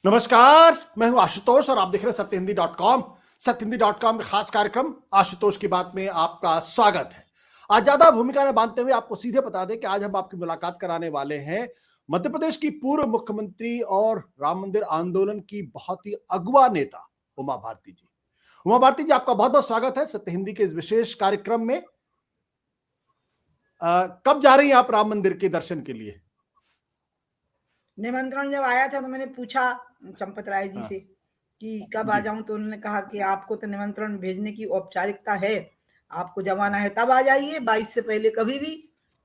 नमस्कार, मैं हूं आशुतोष और आप देख रहे हैं सत्यहिंदी.com। सत्यहिंदी.com में खास कार्यक्रम आशुतोष की बात में आपका स्वागत है। आज ज्यादा भूमिका न बांधते हुए आपको सीधे बता दें कि आज हम आपकी मुलाकात कराने वाले हैं मध्य प्रदेश की पूर्व मुख्यमंत्री और राम मंदिर आंदोलन की बहुत ही अगुवा नेता उमा भारती जी। उमा भारती जी, आपका बहुत बहुत स्वागत है सत्य हिंदी के इस विशेष कार्यक्रम में। कब जा रही हैं आप राम मंदिर के दर्शन के लिए? निमंत्रण जब आया था तो मैंने पूछा चंपत राय जी से कि कब आ जाऊं, तो उन्होंने कहा कि आपको तो निमंत्रण भेजने की औपचारिकता है, आपको जब आना है तब आ जाइए, 22 से पहले कभी भी।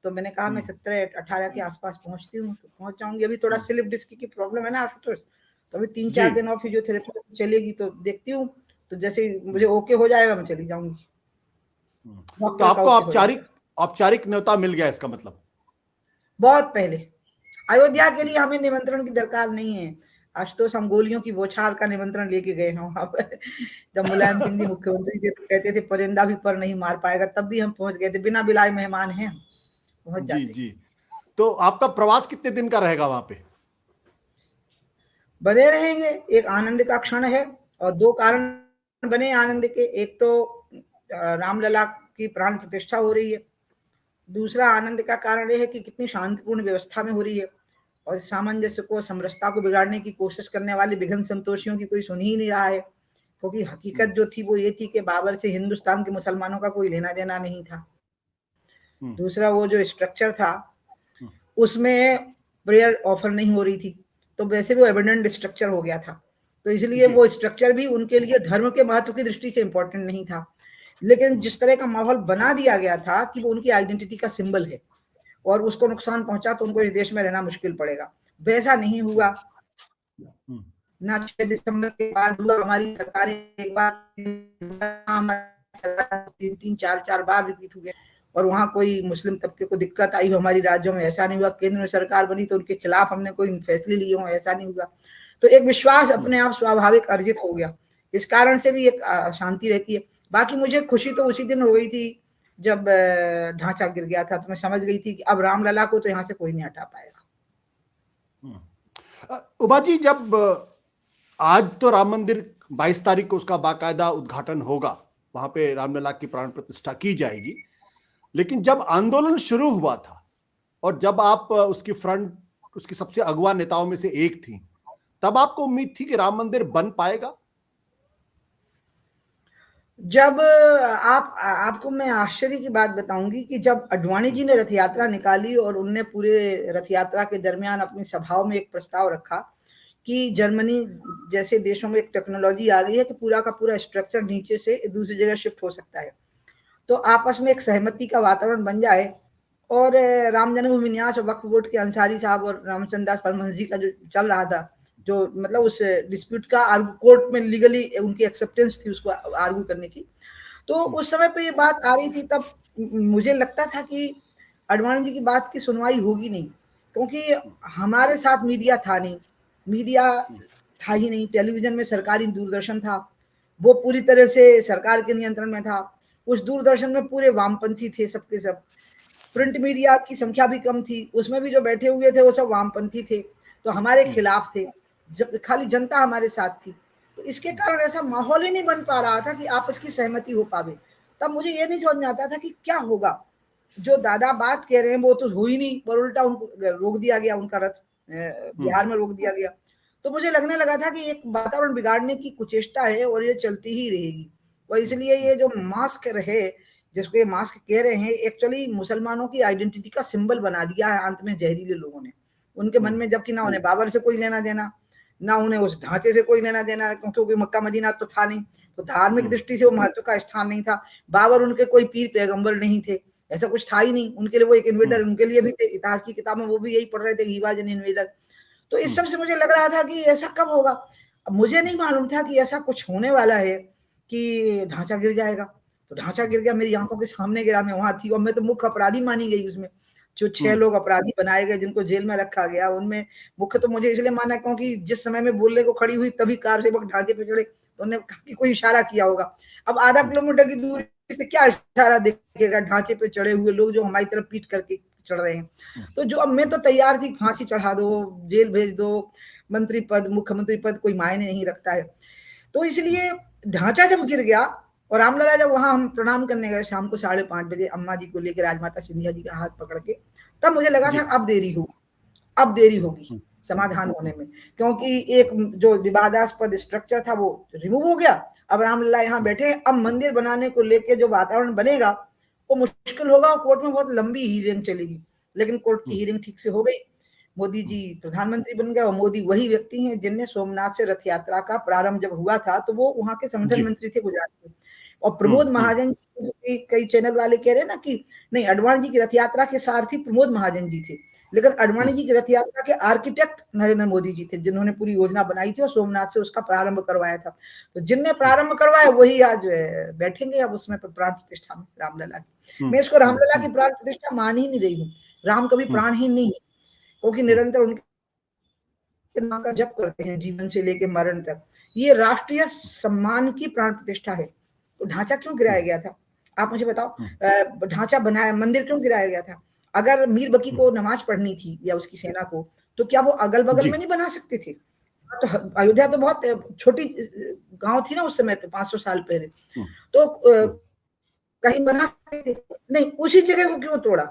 तो मैंने कहा मैं 17-18 के आसपास पहुंचती हूँ तो पहुंच जाऊंगी। अभी थोड़ा स्लिप डिस्क की प्रॉब्लम है ना आशुतोष, तो अभी 3-4 दिन और फिजियोथेरेपी चलेगी, तो देखती हूँ, तो जैसे मुझे ओके हो जाएगा मैं चली जाऊंगी। तो आपको औपचारिक न्योता मिल गया इसका मतलब? बहुत पहले। अयोध्या के लिए हमें निमंत्रण की दरकार नहीं है आशुतोष, हम गोलियों की बौछार का निमंत्रण लेके गए हैं वहां पर। जब मुलायम सिंह जी मुख्यमंत्री थे तो कहते थे परिंदा भी पर नहीं मार पाएगा, तब भी हम पहुंच गए थे, बिना बुलाए मेहमान हैं, पहुंच जाते। जी। तो आपका प्रवास कितने दिन का रहेगा वहां पे? बने रहेंगे। एक आनंद का क्षण है और दो कारण बने आनंद के। एक तो रामलला की प्राण प्रतिष्ठा हो रही है, दूसरा आनंद का कारण यह है कि कितनी शांतिपूर्ण व्यवस्था में हो रही है और सामंजस्य को, समरसता को बिगाड़ने की कोशिश करने वाले विघन संतोषियों की कोई सुन ही नहीं रहा है। क्योंकि हकीकत जो थी वो ये थी कि बाबर से हिंदुस्तान के मुसलमानों का कोई लेना देना नहीं था। दूसरा, वो जो स्ट्रक्चर था उसमें प्रेयर ऑफर नहीं हो रही थी, तो वैसे वो एबंडेंट स्ट्रक्चर हो गया था, तो इसलिए वो स्ट्रक्चर भी उनके लिए धर्म के महत्व की दृष्टि से इंपॉर्टेंट नहीं था। लेकिन जिस तरह का माहौल बना दिया गया था कि वो उनकी आइडेंटिटी का सिंबल है और उसको नुकसान पहुंचा तो उनको इस देश में रहना मुश्किल पड़ेगा, वैसा नहीं हुआ ना। 6 दिसंबर के बाद हुआ। हमारी सरकार एक बार 3-4 बार रिपीट हुए और वहां कोई मुस्लिम तबके को दिक्कत आई हो हमारी राज्यों में, ऐसा नहीं हुआ। केंद्र में सरकार बनी तो उनके खिलाफ हमने कोई फैसले लिए हो, ऐसा नहीं हुआ। तो एक विश्वास अपने आप स्वाभाविक अर्जित हो गया, इस कारण से भी एक शांति रहती है। बाकी मुझे खुशी तो उसी दिन हो गई थी जब ढांचा गिर गया था, तो मैं समझ गई थी कि अब रामलला को तो यहाँ से कोई नहीं हटा पाएगा। उमा जी, जब आज तो राम मंदिर 22 तारीख को उसका बाकायदा उद्घाटन होगा, वहां पे रामलला की प्राण प्रतिष्ठा की जाएगी, लेकिन जब आंदोलन शुरू हुआ था और जब आप उसकी सबसे अगुवा नेताओं में से एक थी, तब आपको उम्मीद थी कि राम मंदिर बन पाएगा? जब आपको मैं आश्चर्य की बात बताऊंगी कि जब अडवाणी जी ने रथ यात्रा निकाली और उनने पूरे रथ यात्रा के दरमियान अपनी सभाओं में एक प्रस्ताव रखा कि जर्मनी जैसे देशों में एक टेक्नोलॉजी आ गई है कि पूरा का पूरा स्ट्रक्चर नीचे से दूसरी जगह शिफ्ट हो सकता है, तो आपस में एक सहमति का वातावरण बन जाए। और राम जन्मभूमि न्यास और वक्फ बोर्ड के अंसारी साहब और रामचंद्र दास परमहंस जी का जो चल रहा था, जो मतलब उस डिस्प्यूट का कोर्ट में लीगली उनकी एक्सेप्टेंस थी उसको आर्गू करने की, तो उस समय पे ये बात आ रही थी। तब मुझे लगता था कि अडवाणी जी की बात की सुनवाई होगी नहीं, क्योंकि हमारे साथ मीडिया था नहीं, मीडिया था ही नहीं। टेलीविजन में सरकारी दूरदर्शन था, वो पूरी तरह से सरकार के नियंत्रण में था। उस दूरदर्शन में पूरे वामपंथी थे, सबके सब। प्रिंट मीडिया की संख्या भी कम थी, उसमें भी जो बैठे हुए थे वो सब वामपंथी थे, तो हमारे खिलाफ थे, जब खाली जनता हमारे साथ थी। तो इसके कारण ऐसा माहौल ही नहीं बन पा रहा था कि आपस की सहमति हो पावे। तब मुझे ये नहीं समझ में आता था कि क्या होगा। जो दादा बात कह रहे हैं वो तो हो ही नहीं, पर उल्टा उनको रोक दिया गया, उनका रथ बिहार में रोक दिया गया। तो मुझे लगने लगा था कि एक वातावरण बिगाड़ने की कुचेष्टा है और ये चलती ही रहेगी। और इसलिए ये जो मास्क रहे, जिसको ये मास्क कह रहे हैं, एक्चुअली मुसलमानों की आइडेंटिटी का सिंबल बना दिया है अंत में जहरीले लोगों ने उनके मन में, जबकि ना उन्हें बाबर से कोई लेना देना, ना उन्हें उस ढांचे से कोई लेना देना, क्योंकि मक्का मदीना तो था नहीं, तो धार्मिक दृष्टि से वो महत्व का स्थान नहीं था। बाबर उनके कोई पीर पैगंबर नहीं थे, ऐसा कुछ था ही नहीं उनके लिए। वो एक इन्वेडर उनके लिए भी थे, इतिहास की किताब में वो भी यही पढ़ रहे थे, ही वाज एन इन्वेडर। तो इस सब से मुझे लग रहा था कि ऐसा कब होगा। अब मुझे नहीं मालूम था कि ऐसा कुछ होने वाला है कि ढांचा गिर जाएगा। तो ढांचा गिर गया, मेरी आंखों के सामने गिरा, मैं वहां थी और मैं तो मुख्य अपराधी मानी गई उसमें। जो 6 लोग अपराधी बनाए गए जिनको जेल में रखा गया, उनमें मुख्य तो मुझे इसलिए माना क्योंकि जिस समय में बोलने को खड़ी हुई तभी कार सेवक ढांचे पे चढ़े, तो उन्होंने कहा कि कोई इशारा किया होगा। अब आधा किलोमीटर की दूरी से क्या इशारा दिखेगा ढांचे पे चढ़े हुए लोग जो हमारी तरफ पीट करके चढ़ रहे हैं। तो जो अब मैं तो तैयार थी, फांसी चढ़ा दो, जेल भेज दो, मंत्री पद, मुख्यमंत्री पद कोई मायने नहीं रखता है। तो इसलिए ढांचा जब गिर गया, और रामलला जब वहां हम प्रणाम करने गए शाम को 5:30 बजे अम्मा जी को लेकर, राजमाता सिंधिया जी का हाथ पकड़ के, तब मुझे लगा था अब देरी होगी, अब देरी होगी समाधान होने में, क्योंकि एक जो विवादास्पद स्ट्रक्चर था वो रिमूव हो गया। अब रामलला यहाँ बैठे, अब मंदिर बनाने को लेके जो वातावरण बनेगा वो मुश्किल होगा, और कोर्ट में बहुत लंबी हीयरिंग चलेगी। लेकिन कोर्ट की हीयरिंग ठीक से हो गई, मोदी जी प्रधानमंत्री बन गए, और मोदी वही व्यक्ति हैं जिनने सोमनाथ से रथ यात्रा का प्रारंभ जब हुआ था तो वो वहां के संगठन मंत्री थे गुजरात के। और प्रमोद महाजन जी, कई चैनल वाले कह रहे हैं ना कि नहीं, अडवाणी जी की रथ यात्रा के सारथी प्रमोद महाजन जी थे, लेकिन अडवाणी जी की रथ यात्रा के आर्किटेक्ट नरेंद्र मोदी जी थे, जिन्होंने पूरी योजना बनाई थी और सोमनाथ से उसका प्रारंभ करवाया था। तो जिनने प्रारंभ करवाया वही आज बैठेंगे अब उसमें प्राण प्रतिष्ठा में रामलला की। मैं इसको रामलला की प्राण प्रतिष्ठा मान ही नहीं रही हूँ। राम कभी प्राणहीन नहीं है, क्योंकि निरंतर उनके नाम का जप करते हैं जीवन से लेकर मरण तक। ये राष्ट्रीय सम्मान की प्राण प्रतिष्ठा है। तो ढांचा क्यों गिराया गया था, आप मुझे बताओ। ढांचा बनाया, मंदिर क्यों गिराया गया था? अगर मीर बकी को नमाज पढ़नी थी या उसकी सेना को, तो क्या वो अगल बगल में नहीं बना सकते थे? तो अयोध्या तो बहुत छोटी गांव थी ना उस समय पे, 500 साल पहले, तो कहीं बना सकते थे। नहीं, उसी जगह को क्यों तोड़ा?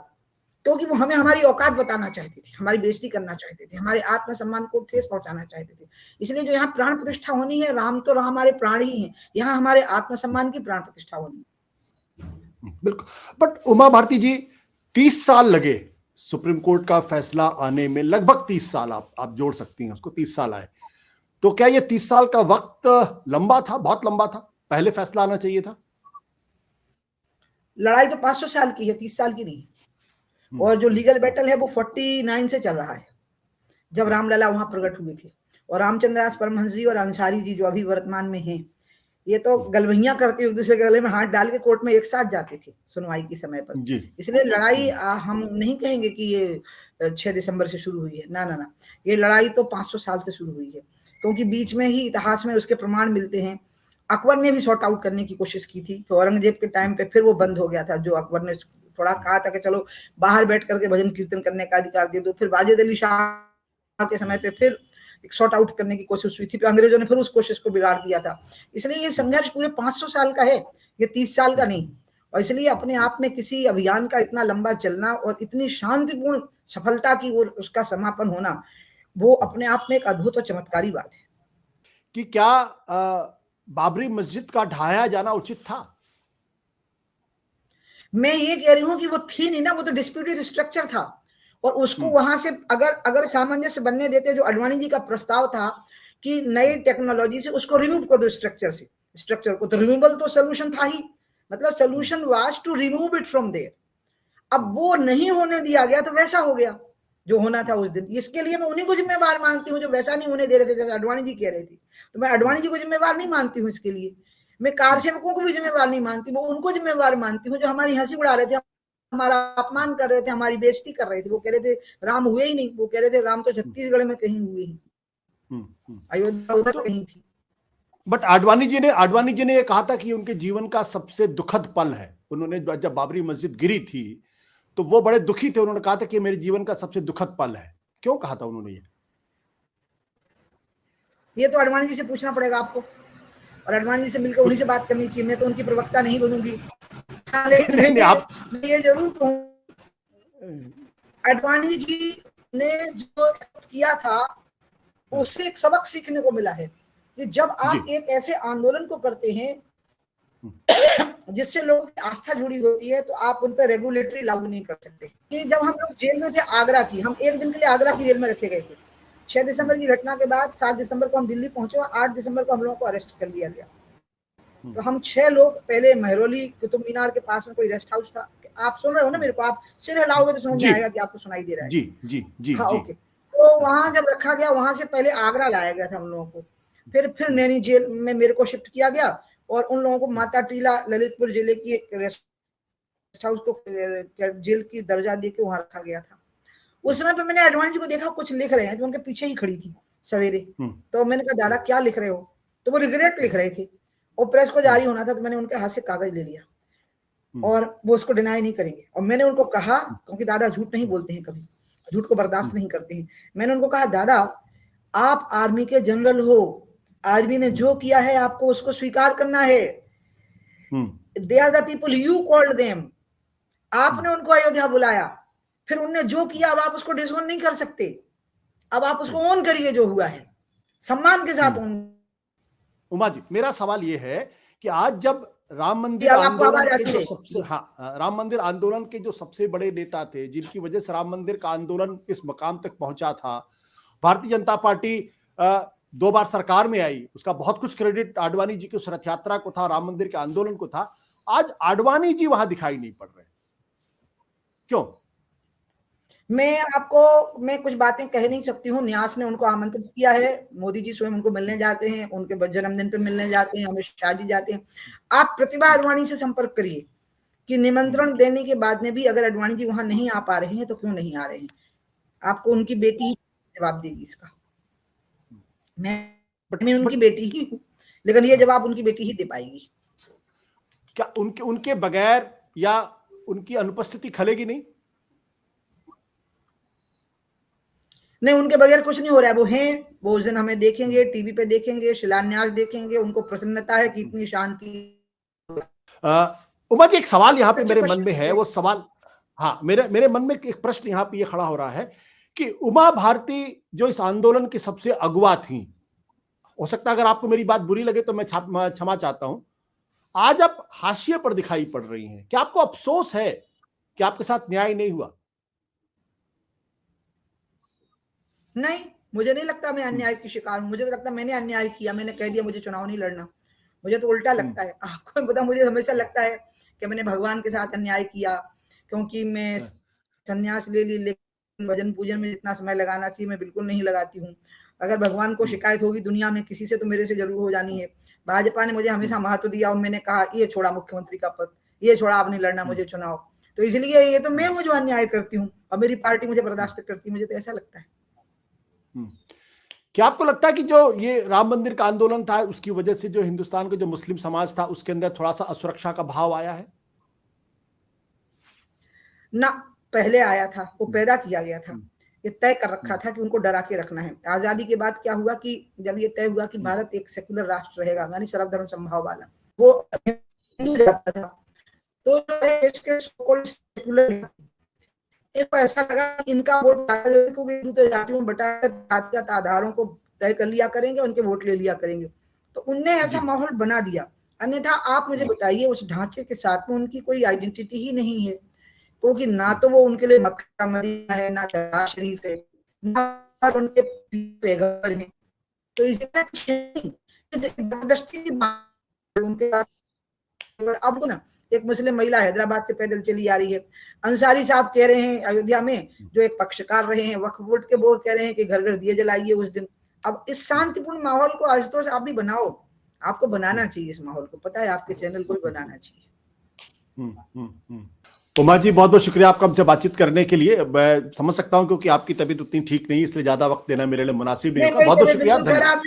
क्योंकि वो हमें हमारी औकात बताना चाहते थे, हमारी बेइज्जती करना चाहते थे, हमारे आत्मसम्मान को ठेस पहुंचाना चाहते थे। इसलिए जो यहाँ प्राण प्रतिष्ठा होनी है, राम तो हमारे प्राण ही हैं, यहाँ हमारे आत्मसम्मान की प्राण प्रतिष्ठा होनी है। बिल्कुल। बट उमा भारती जी, 30 साल लगे सुप्रीम कोर्ट का फैसला आने में, लगभग 30 साल आप जोड़ सकती हैं उसको, 30 साल आए। तो क्या ये 30 साल का वक्त लंबा था, बहुत लंबा था? पहले फैसला आना चाहिए था। लड़ाई तो 500 साल की है, 30 साल की नहीं। और जो लीगल बैटल है वो 49 से चल रहा है, जब रामलला वहां प्रकट हुए थे। और रामचंद्र दास परमहंस जी और अंसारी जी जो अभी वर्तमान में हैं, ये तो गलबैया करते एक दूसरे के गले में हाथ डाल के कोर्ट में एक साथ जाते थे सुनवाई के समय पर। इसलिए लड़ाई हम नहीं कहेंगे कि ये 6 दिसंबर से शुरू हुई है, ना ना ना, ये लड़ाई तो 500 साल से शुरू हुई है, क्योंकि बीच में ही इतिहास में उसके प्रमाण मिलते हैं। अकबर ने भी सॉर्ट आउट करने की कोशिश की थी, तो औरंगजेब के टाइम पे फिर वो बंद हो गया था। जो अकबर ने थोड़ा कहा था कि चलो बाहर बैठ करके भजन कीर्तन करने का अधिकार दे दो, फिर वाजिद अली शाह के समय पे फिर एक सॉर्ट आउट करने की कोशिश हुई थी, तो अंग्रेजों ने फिर उस कोशिश को बिगाड़ दिया था। इसलिए ये संघर्ष पूरे 500 साल का है, ये 30 साल का नहीं। और इसलिए अपने आप में किसी अभियान का इतना लंबा चलना और इतनी शांतिपूर्ण सफलता की ओर उसका समापन होना, वो अपने आप में एक अद्भुत और चमत्कारी बात है। कि क्या बाबरी मस्जिद का ढहाया जाना उचित था? मैं ये कह रही हूं कि वो थी नहीं ना, वो तो डिस्प्यूटेड स्ट्रक्चर था, और उसको वहां से अगर सामंजस्य बनने देते, जो अडवाणी जी का प्रस्ताव था कि नई टेक्नोलॉजी से उसको रिमूव कर दो स्ट्रक्चर को, तो रिमूवल तो सोल्यूशन था ही, मतलब solution was to remove it from there. अब वो नहीं होने दिया गया, तो वैसा हो गया जो होना था उस दिन। इसके लिए मैं उन्हीं को जिम्मेवार मानती हूँ जो वैसा नहीं होने दे रहे थे, जैसे अडवाणी जी कह रहे थे। तो मैं अडवाणी जी को जिम्मेवार नहीं मानती हूँ इसके लिए। मैं कार सेवकों को भी जिम्मेवार नहीं मानती, वो उनको जिम्मेवार मानती हूँ जो हमारी हंसी उड़ा रहे थे, हमारा अपमान कर रहे थे, हमारी बेइज्जती कर रहे थे। वो कह रहे थे राम हुए ही नहीं, वो कह रहे थे राम तो छत्तीसगढ़ में कहीं हुए ही, अयोध्या उधर कहीं थी। बट आडवाणी जी ने ये कहा था कि उनके जीवन का सबसे दुखद पल है। उन्होंने जब बाबरी मस्जिद गिरी थी तो वो बड़े दुखी थे, उन्होंने कहा था कि मेरे जीवन का सबसे दुखद पल है। क्यों कहा था उन्होंने ये तो अडवाणी जी से पूछना पड़ेगा आपको, और अडवाणी जी से मिलकर उन्हीं से बात करनी चाहिए। मैं तो उनकी प्रवक्ता नहीं बनूंगी। नहीं, आप ये जरूर कहूं, अडवाणी जी ने जो किया था उससे एक सबक सीखने को मिला है कि जब आप एक ऐसे आंदोलन को करते हैं जिससे लोगों की आस्था जुड़ी होती है, तो आप उन पर रेगुलेटरी लागू नहीं कर सकते। कि जब हम लोग जेल में थे आगरा की, हम एक दिन के लिए आगरा की जेल में रखे गए थे। 6 दिसंबर की घटना के बाद 7 दिसंबर को हम दिल्ली पहुंचे और 8 दिसंबर को हम लोगों को अरेस्ट कर लिया गया। तो हम 6 लोग पहले महरौली कुतुब मीनार के पास में कोई रेस्ट हाउस था। आप सुन रहे हो ना मेरे को? आप सिर हिलाओगे तो समझ में आएगा कि आपको सुनाई दे रहा है। जी। हाँ, ओके। तो वहां जब रखा गया, वहां से पहले आगरा लाया गया था हम लोगों को, फिर नैनी जेल में मेरे को शिफ्ट किया गया, और उन लोगों को माता टीला ललितपुर जिले की एक रेस्ट हाउस को जेल की दर्जा दे के वहां रखा गया था। उस समय पे मैंने अडवाणी जी को देखा कुछ लिख रहे हैं, तो उनके पीछे ही खड़ी थी सवेरे। तो मैंने कहा दादा क्या लिख रहे हो? तो वो रिग्रेट लिख रहे थे, और प्रेस को जारी होना था, तो मैंने उनके हाथ से कागज ले लिया, और वो उसको डिनाई नहीं करेंगे। और मैंने उनको कहा, क्योंकि दादा झूठ नहीं बोलते हैं, कभी झूठ को बर्दाश्त नहीं करते हैं, मैंने उनको कहा दादा आप आर्मी के जनरल हो, आर्मी ने जो किया है आपको उसको स्वीकार करना है। They are the people, you called them, आपने उनको अयोध्या बुलाया, फिर उनने जो किया अब आप उसको डिसोन नहीं कर सकते, अब आप उसको ऑन करिए जो हुआ है, सम्मान के साथ ऑन। उमा जी, मेरा सवाल ये है कि आज जब राम मंदिर अब आपको आंदोलन आवाज के आती जो है? सबसे राम मंदिर आंदोलन के जो सबसे बड़े नेता थे, जिनकी वजह से राम मंदिर का आंदोलन इस मकाम तक पहुंचा था, भारतीय जनता पार्टी 2 बार सरकार में आई, उसका बहुत कुछ क्रेडिट आडवाणी जी की उस रथ यात्रा को था, राम मंदिर के आंदोलन को था। आज आडवाणी जी वहां दिखाई नहीं पड़ रहे, क्यों? मैं कुछ बातें कह नहीं सकती हूँ। न्यास ने उनको आमंत्रित किया है, मोदी जी स्वयं उनको मिलने जाते हैं, उनके जन्मदिन पे मिलने जाते हैं, अमित शाह जी जाते हैं। आप प्रतिभा आडवाणी से संपर्क करिए कि निमंत्रण देने के बाद में भी अगर आडवाणी जी वहां नहीं आ पा रहे हैं तो क्यों नहीं आ रहे हैं। आपको उनकी बेटी ही जवाब देगी इसका। मैं उनकी बेटी ही हूँ, लेकिन ये जवाब उनकी बेटी ही दे पाएगी। क्या उनके बगैर या उनकी अनुपस्थिति खलेगी नहीं? नहीं, उनके बगैर कुछ नहीं हो रहा है। वो हैं, वो उस दिन हमें देखेंगे, टीवी पे देखेंगे, शिलान्यास देखेंगे, उनको प्रसन्नता है कि इतनी शांति। उमा जी, एक सवाल यहाँ पे मेरे मन में है, वो सवाल, हाँ, मेरे मन में एक प्रश्न यहाँ पे ये खड़ा हो रहा है कि उमा भारती जो इस आंदोलन की सबसे अगुवा थी, हो सकता है अगर आपको मेरी बात बुरी लगे तो मैं क्षमा चाहता हूं, आज आप हाशिए पर दिखाई पड़ रही हैं। क्या आपको अफसोस है कि आपके साथ न्याय नहीं हुआ? नहीं, मुझे नहीं लगता मैं अन्याय की शिकार हूं। मुझे तो लगता मैंने अन्याय किया, मैंने कह दिया मुझे चुनाव नहीं लड़ना। मुझे तो उल्टा लगता है। आपको पता, मुझे हमेशा लगता है कि मैंने भगवान के साथ अन्याय किया, क्योंकि मैं संन्यास ले ली, लेकिन भजन पूजन में जितना समय लगाना चाहिए मैं बिल्कुल नहीं लगाती हूँ। अगर भगवान को शिकायत होगी दुनिया में किसी से तो मेरे से जरूर हो जानी है। भाजपा ने मुझे हमेशा महत्व दिया और मैंने कहा ये छोड़ा मुख्यमंत्री का पद, ये छोड़ा, अब नहीं लड़ना मुझे चुनाव। तो इसलिए ये तो मैं हूँ जो अन्याय करती हूँ और मेरी पार्टी मुझे बर्दाश्त करती है। मुझे तो ऐसा लगता है। क्या आपको लगता है कि जो ये राम मंदिर का आंदोलन था उसकी वजह से जो हिंदुस्तान का जो मुस्लिम समाज था उसके अंदर थोड़ा सा असुरक्षा का भाव आया है? ना, पहले आया था, वो पैदा किया गया था, ये तय कर रखा था कि उनको डरा के रखना है। आजादी के बाद क्या हुआ कि जब ये तय हुआ कि भारत एक सेकुलर राष्ट्र रहेगा, यानी सर्वधर्म समभाव वाला, वो हिंदू जाता था, तो देश के सेकुलर ऐसा लगा कि इनका वोट तो जातियों जातिगत आधारों को तय कर लिया करेंगे, उनके वोट ले लिया करेंगे। तो उनने ऐसा माहौल बना दिया। अन्यथा आप मुझे बताइए, उस ढांचे के साथ में उनकी कोई आइडेंटिटी ही नहीं है, क्योंकि ना तो वो उनके लिए मक्का मदीना है, ना दरगाह शरीफ है, ना उनके पैगंबर हैं। तो इसलिए जबरदस्ती उनके पास। अब ना एक मुस्लिम महिला हैदराबाद से पैदल चली आ रही है, अंसारी साहब कह रहे हैं अयोध्या में, जो एक पक्षकार रहे हैं वक्फ बोर्ड के, वो कह रहे हैं कि घर घर दिए जलाइए उस दिन। अब इस शांतिपूर्ण माहौल को आशुतोष आप भी बनाओ, आपको बनाना चाहिए इस माहौल को, पता है आपके चैनल को भी बनाना चाहिए। उमा जी, बहुत बहुत शुक्रिया आपका हमसे बातचीत करने के लिए। मैं समझ सकता हूं क्योंकि आपकी तबीयत उतनी ठीक नहीं, इसलिए ज्यादा वक्त देना मेरे लिए मुनासिब नहीं होगा। बहुत बहुत शुक्रिया, धन्यवाद।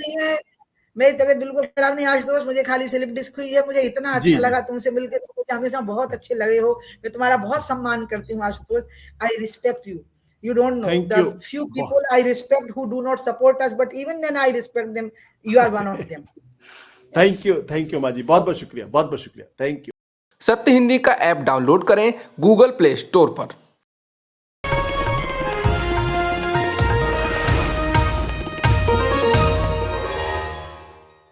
मेरी तबीयत बिल्कुल खराब नहीं आज दोस्त, मुझे खाली स्लिप डिस्क हुई है। मुझे इतना अच्छा लगा तुमसे मिलकर, तुम मुझे हमेशा बहुत अच्छे लगे हो, मैं तुम्हारा बहुत सम्मान करती हूँ Ashutosh. I respect you, you don't know the few people I respect who do not support us, but even then I respect them. You are one of them. Thank you Uma ji, बहुत बहुत शुक्रिया, बहुत बहुत शुक्रिया, थैंक यू। सत्य हिंदी का app download करें Google play store पर।